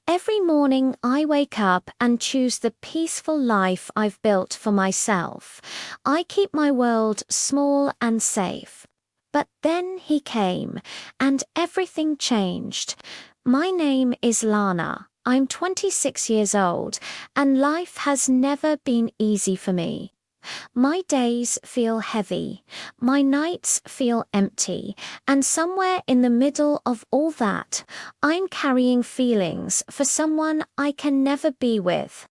Every morning I wake up and choose the peaceful life I've built for myself. I keep my world small and safe. But then he came, and everything changed. My name is Lana. I'm 26 years old, and life has never been easy for me. My days feel heavy, my nights feel empty, and somewhere in the middle of all that, I'm carrying feelings for someone I can never be with.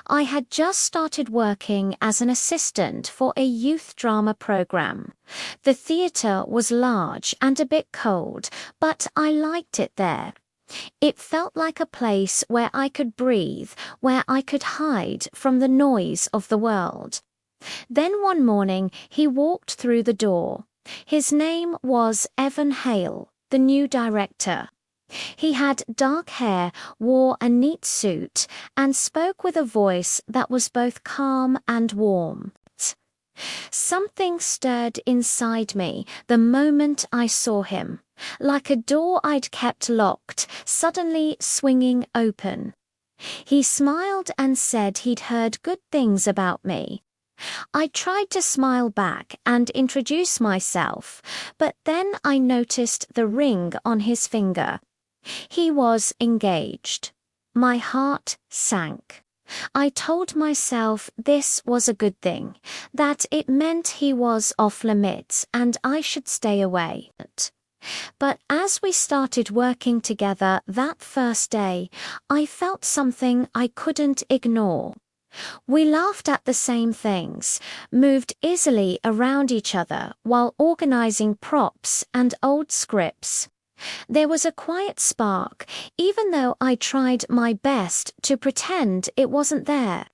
I had just started working as an assistant for a youth drama program. The theatre was large and a bit cold, but I liked it there. It felt like a place where I could breathe, where I could hide from the noise of the world. Then one morning he walked through the door. His name was Evan Hale, the new director. He had dark hair, wore a neat suit, and spoke with a voice that was both calm and warm. Something stirred inside me the moment I saw him, like a door I'd kept locked, suddenly swinging open. He smiled and said he'd heard good things about me. I tried to smile back and introduce myself, but then I noticed the ring on his finger. He was engaged. My heart sank. I told myself this was a good thing, that it meant he was off limits and I should stay away. But as we started working together that first day, I felt something I couldn't ignore. We laughed at the same things, moved easily around each other while organizing props and old scripts. There was a quiet spark, even though I tried my best to pretend it wasn't there.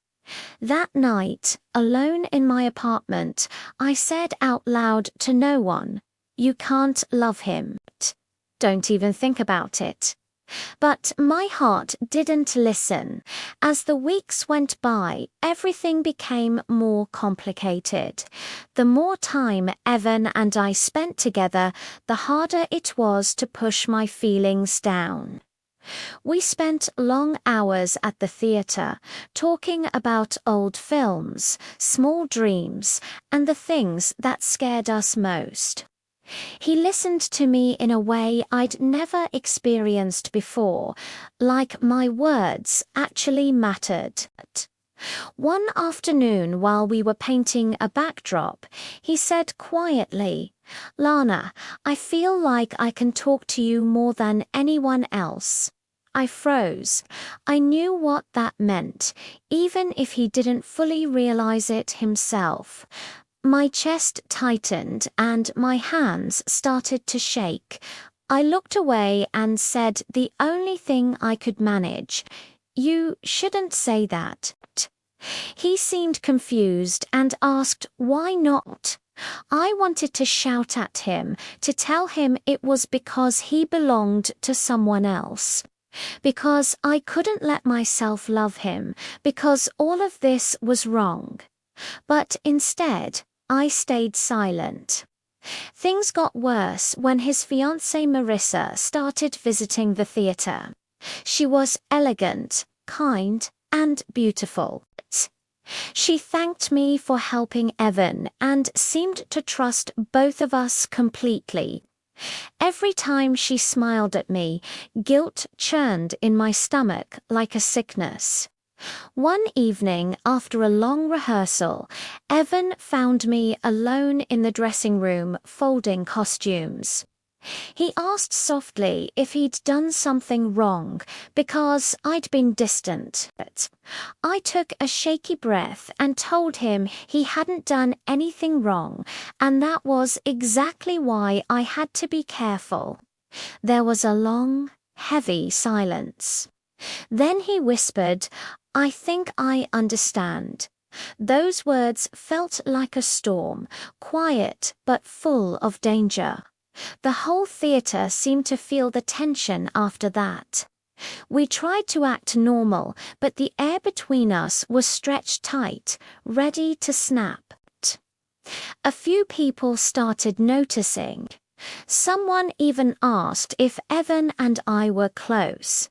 That night, alone in my apartment, I said out loud to no one, "You can't love him. Don't even think about it." But my heart didn't listen. As the weeks went by, everything became more complicated. The more time Evan and I spent together, the harder it was to push my feelings down. We spent long hours at the theatre, talking about old films, small dreams, and the things that scared us most. He listened to me in a way I'd never experienced before, like my words actually mattered. One afternoon while we were painting a backdrop, he said quietly, "Lana, I feel like I can talk to you more than anyone else." I froze. I knew what that meant, even if he didn't fully realize it himself. My chest tightened and my hands started to shake. I looked away and said the only thing I could manage, "You shouldn't say that." He seemed confused and asked why not. I wanted to shout at him, to tell him it was because he belonged to someone else. Because I couldn't let myself love him, because all of this was wrong. But instead, I stayed silent. Things got worse when his fiancée Marissa started visiting the theatre. She was elegant, kind, and beautiful. She thanked me for helping Evan and seemed to trust both of us completely. Every time she smiled at me, guilt churned in my stomach like a sickness. One evening, after a long rehearsal, Evan found me alone in the dressing room folding costumes. He asked softly if he'd done something wrong, because I'd been distant. I took a shaky breath and told him he hadn't done anything wrong, and that was exactly why I had to be careful. There was a long, heavy silence. Then he whispered, "I think I understand." Those words felt like a storm, quiet but full of danger. The whole theatre seemed to feel the tension after that. We tried to act normal, but the air between us was stretched tight, ready to snap. A few people started noticing. Someone even asked if Evan and I were close.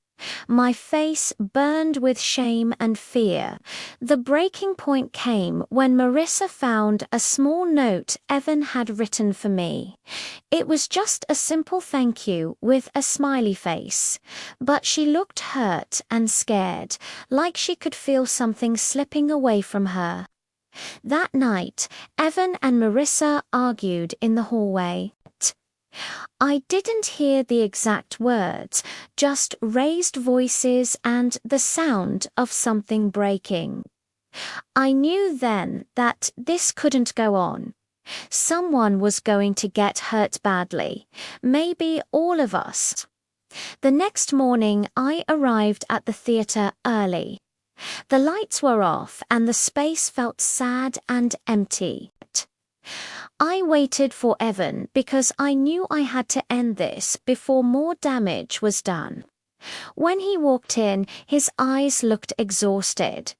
My face burned with shame and fear. The breaking point came when Marissa found a small note Evan had written for me. It was just a simple thank you with a smiley face, but she looked hurt and scared, like she could feel something slipping away from her. That night, Evan and Marissa argued in the hallway. I didn't hear the exact words, just raised voices and the sound of something breaking. I knew then that this couldn't go on. Someone was going to get hurt badly, maybe all of us. The next morning, I arrived at the theater early. The lights were off and the space felt sad and empty. I waited for Evan because I knew I had to end this before more damage was done. When he walked in, his eyes looked exhausted.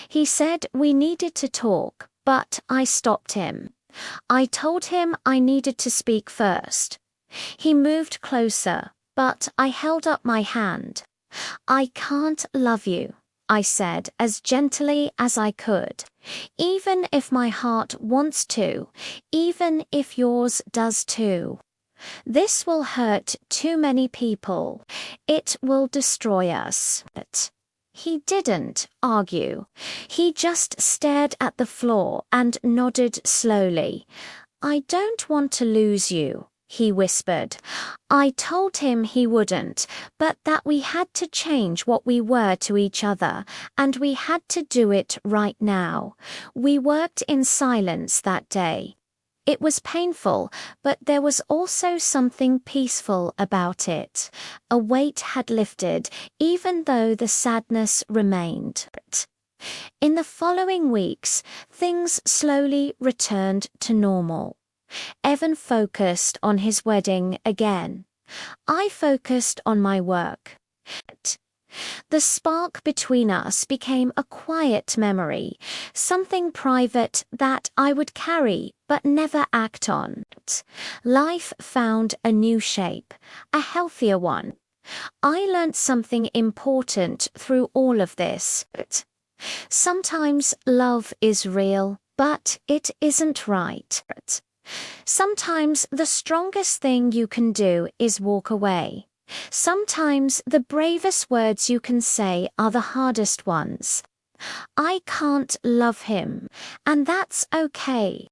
He said we needed to talk, but I stopped him. I told him I needed to speak first. He moved closer, but I held up my hand. I can't love you, I said as gently as I could. Even if my heart wants to, even if yours does too. This will hurt too many people. It will destroy us. But he didn't argue. He just stared at the floor and nodded slowly. I don't want to lose you, he whispered. I told him he wouldn't, but that we had to change what we were to each other, and we had to do it right now. We worked in silence that day. It was painful, but there was also something peaceful about it. A weight had lifted, even though the sadness remained. In the following weeks, things slowly returned to normal. Evan focused on his wedding again. I focused on my work. The spark between us became a quiet memory, something private that I would carry but never act on. Life found a new shape, a healthier one. I learned something important through all of this. Sometimes love is real, but it isn't right. Sometimes the strongest thing you can do is walk away. Sometimes the bravest words you can say are the hardest ones. I can't love him, and that's okay.